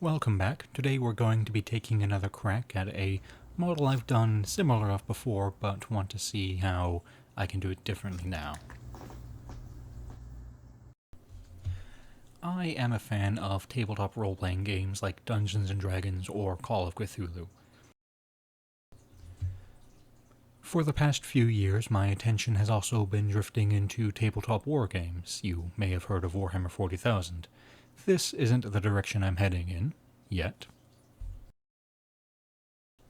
Welcome back. Today we're going to be taking another crack at a model I've done similar of before, but want to see how I can do it differently now. I am a fan of tabletop role-playing games like Dungeons & Dragons or Call of Cthulhu. For the past few years, my attention has also been drifting into tabletop war games. You may have heard of Warhammer 40,000. This isn't the direction I'm heading in, yet.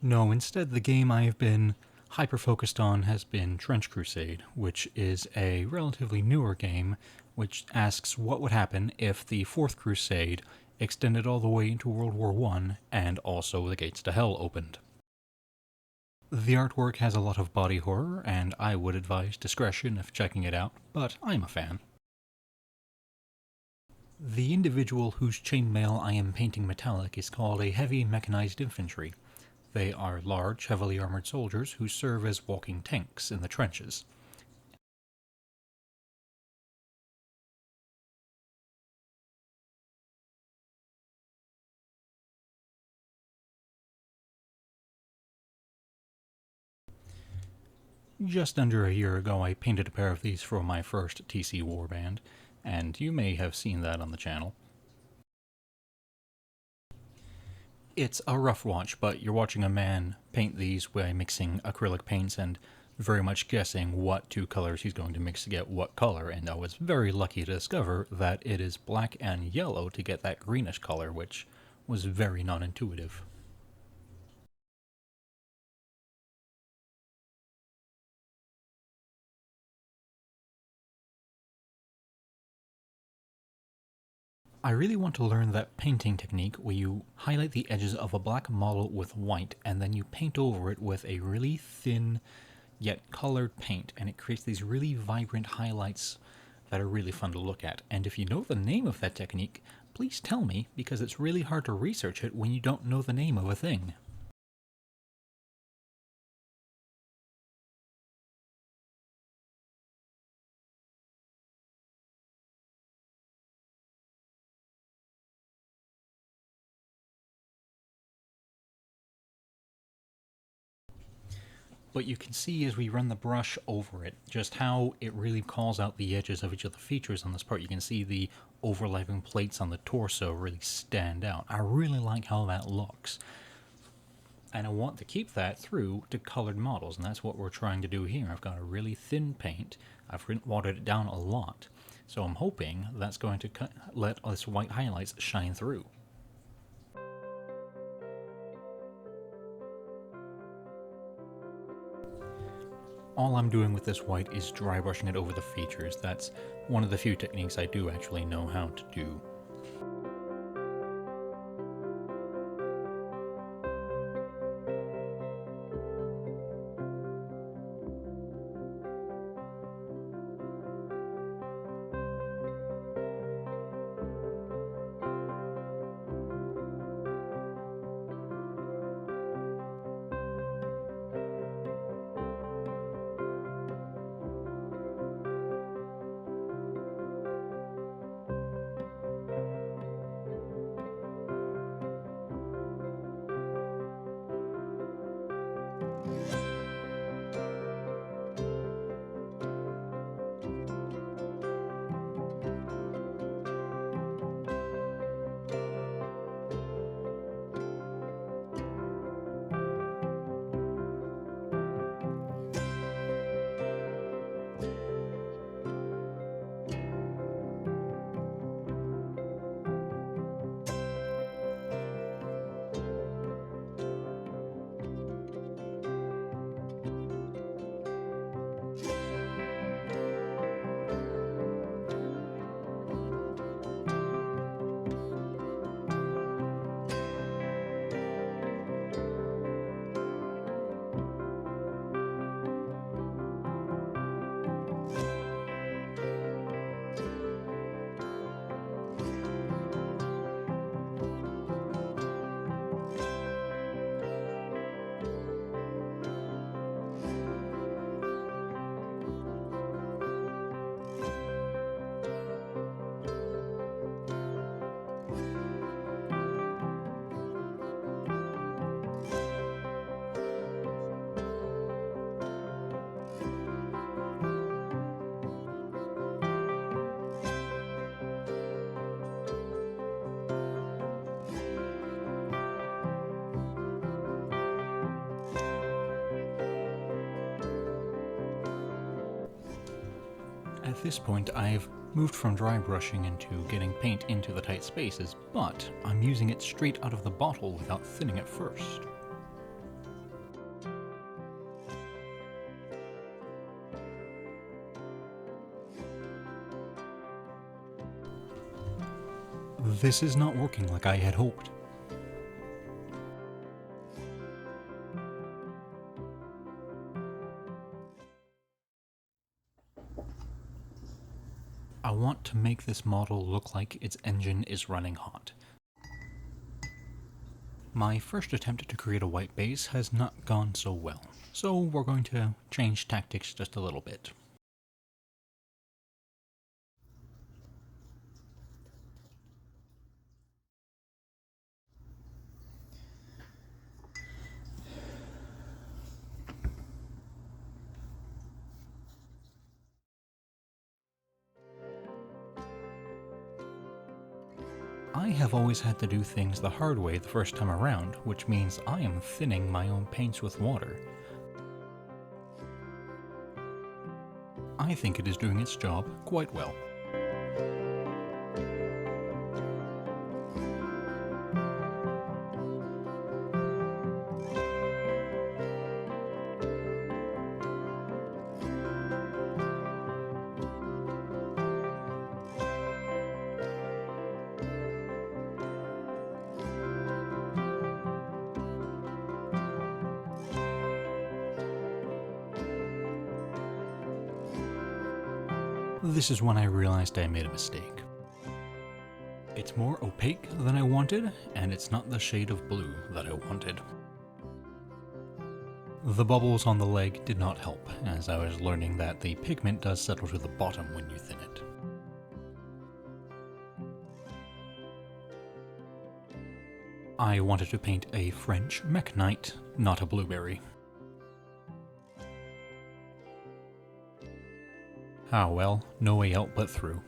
No, instead the game I've been hyper-focused on has been Trench Crusade, which is a relatively newer game which asks what would happen if the Fourth Crusade extended all the way into World War I and also the gates to Hell opened. The artwork has a lot of body horror, and I would advise discretion if checking it out, but I'm a fan. The individual whose chainmail I am painting metallic is called a heavy mechanized infantry. They are large, heavily armored soldiers who serve as walking tanks in the trenches. Just under a year ago I painted a pair of these for my first TC warband, and you may have seen that on the channel. It's a rough watch, but you're watching a man paint these by mixing acrylic paints and very much guessing what two colors he's going to mix to get what color, and I was very lucky to discover that it is black and yellow to get that greenish color, which was very non-intuitive. I really want to learn that painting technique where you highlight the edges of a black model with white and then you paint over it with a really thin yet colored paint, and it creates these really vibrant highlights that are really fun to look at. And if you know the name of that technique, please tell me, because it's really hard to research it when you don't know the name of a thing. But you can see as we run the brush over it, just how it really calls out the edges of each of the features on this part. You can see the overlapping plates on the torso really stand out. I really like how that looks. And I want to keep that through to colored models, and that's what we're trying to do here. I've got a really thin paint. I've watered it down a lot. So I'm hoping that's going to let this white highlights shine through. All I'm doing with this white is dry brushing it over the features. That's one of the few techniques I do actually know how to do. At this point, I've moved from dry brushing into getting paint into the tight spaces, but I'm using it straight out of the bottle without thinning it first. This is not working like I had hoped. I want to make this model look like its engine is running hot. My first attempt to create a white base has not gone so well, so we're going to change tactics just a little bit. I have always had to do things the hard way the first time around, which means I am thinning my own paints with water. I think it is doing its job quite well. This is when I realized I made a mistake. It's more opaque than I wanted, and it's not the shade of blue that I wanted. The bubbles on the leg did not help, as I was learning that the pigment does settle to the bottom when you thin it. I wanted to paint a French mech knight, not a blueberry. Ah well, no way out but through.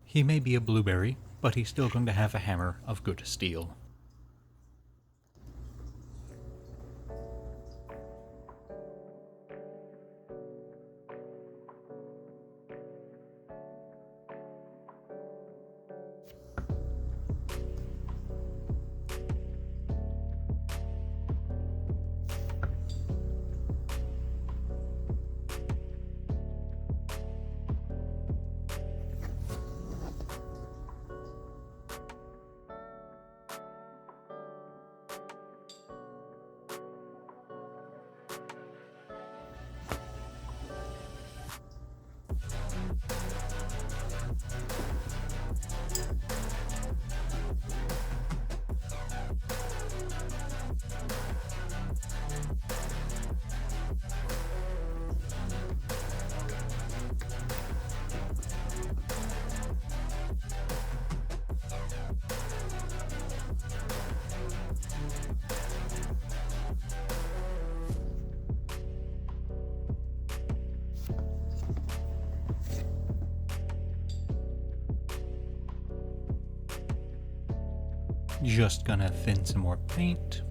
He may be a blueberry, but he's still going to have a hammer of good steel. Just gonna thin some more paint.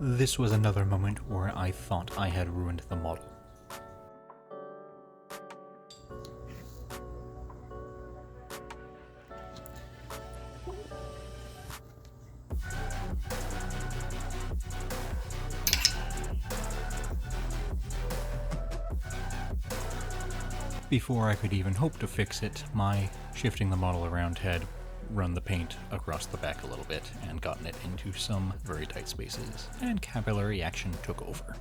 This was another moment where I thought I had ruined the model. Before I could even hope to fix it, my shifting the model around had run the paint across the back a little bit and gotten it into some very tight spaces, and capillary action took over.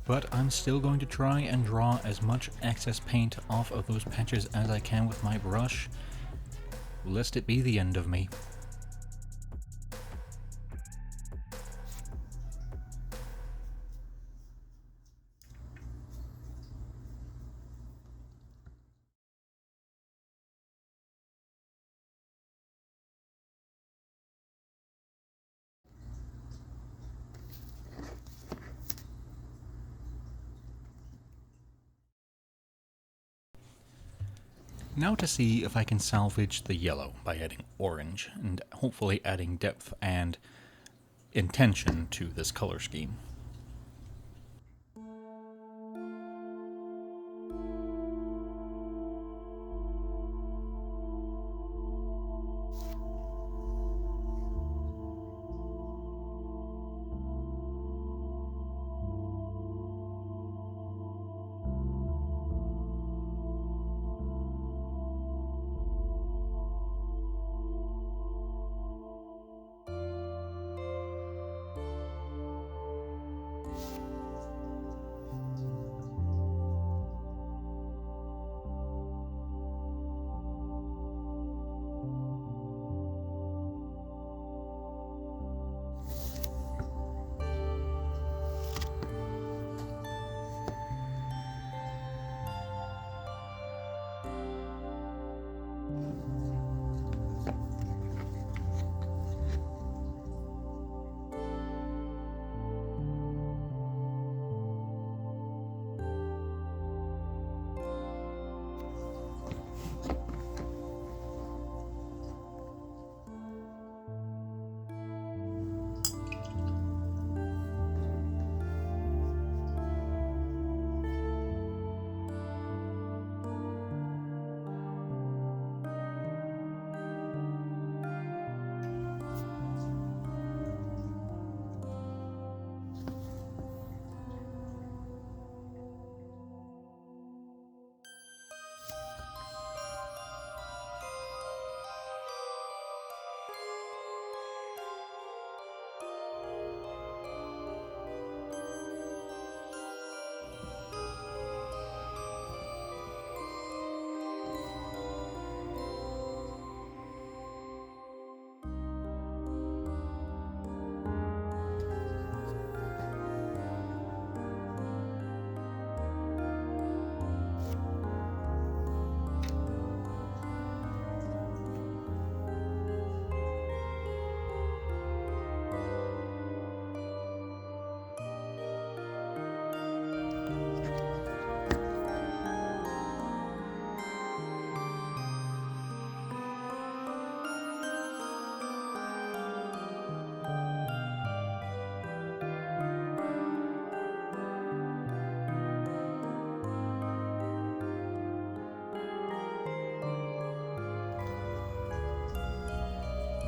But I'm still going to try and draw as much excess paint off of those patches as I can with my brush, lest it be the end of me. Now to see if I can salvage the yellow by adding orange, and hopefully adding depth and intention to this color scheme.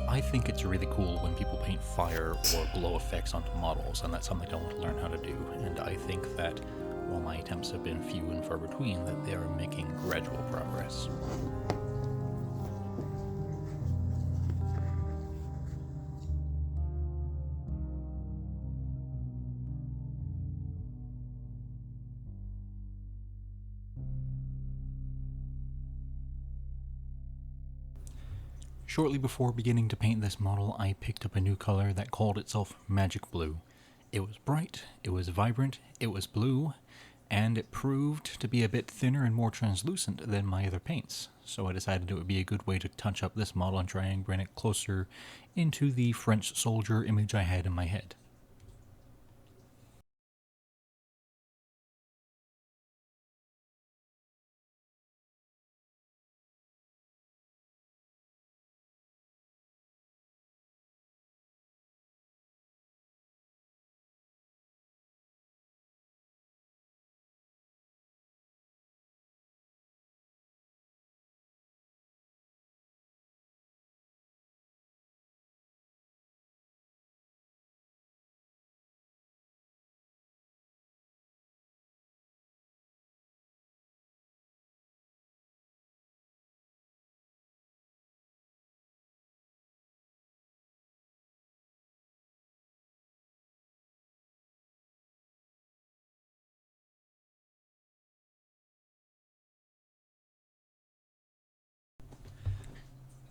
I think it's really cool when people paint fire or glow effects onto models, and that's something I want to learn how to do. And I think that while my attempts have been few and far between, that they are making gradual progress. Shortly before beginning to paint this model, I picked up a new color that called itself Magic Blue. It was bright, it was vibrant, it was blue, and it proved to be a bit thinner and more translucent than my other paints. So I decided it would be a good way to touch up this model and try and bring it closer into the French soldier image I had in my head.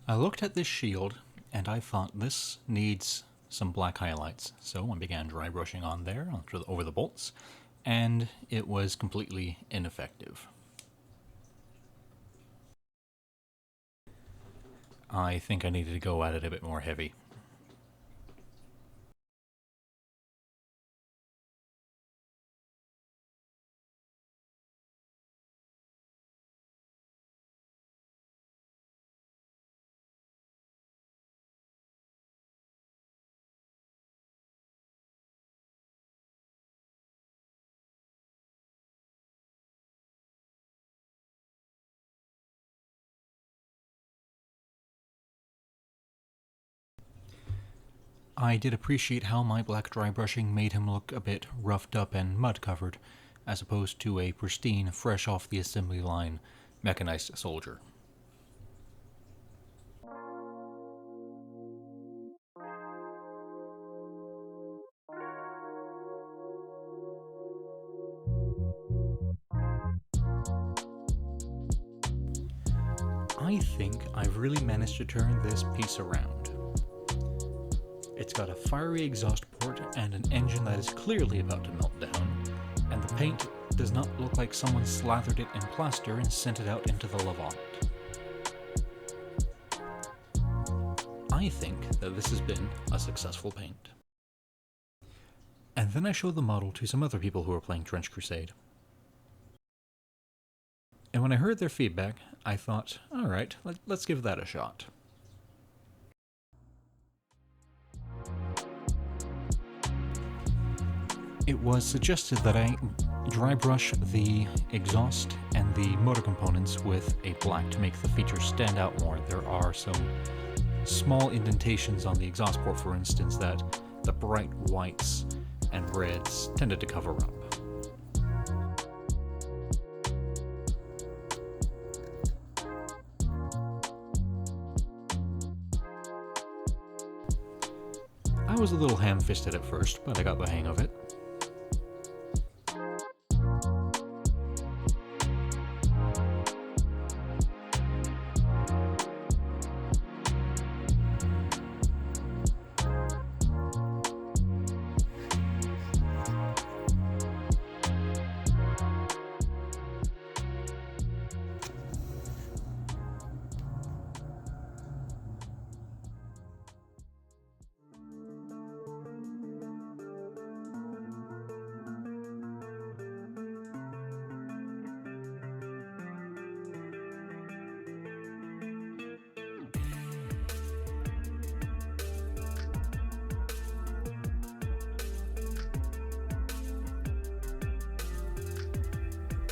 I looked at this shield and I thought this needs some black highlights, so I began dry brushing on there over the bolts, and it was completely ineffective. I think I needed to go at it a bit more heavy. I did appreciate how my black dry brushing made him look a bit roughed up and mud covered, as opposed to a pristine, fresh off the assembly line, mechanized soldier. I think I've really managed to turn this piece around. It's got a fiery exhaust port and an engine that is clearly about to melt down, and the paint does not look like someone slathered it in plaster and sent it out into the Levant. I think that this has been a successful paint. And then I showed the model to some other people who were playing Trench Crusade. And when I heard their feedback, I thought, alright, let's give that a shot. It was suggested that I dry brush the exhaust and the motor components with a black to make the features stand out more. There are some small indentations on the exhaust port, for instance, that the bright whites and reds tended to cover up. I was a little ham-fisted at first, but I got the hang of it.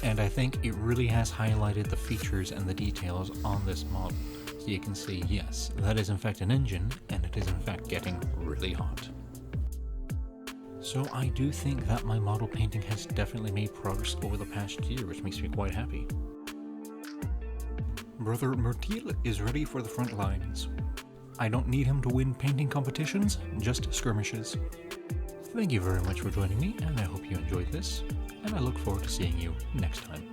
And I think it really has highlighted the features and the details on this model. So you can see, yes, that is in fact an engine, and it is in fact getting really hot. So I do think that my model painting has definitely made progress over the past year, which makes me quite happy. Brother Murtil is ready for the front lines. I don't need him to win painting competitions, just skirmishes. Thank you very much for joining me, and I hope you enjoyed this, and I look forward to seeing you next time.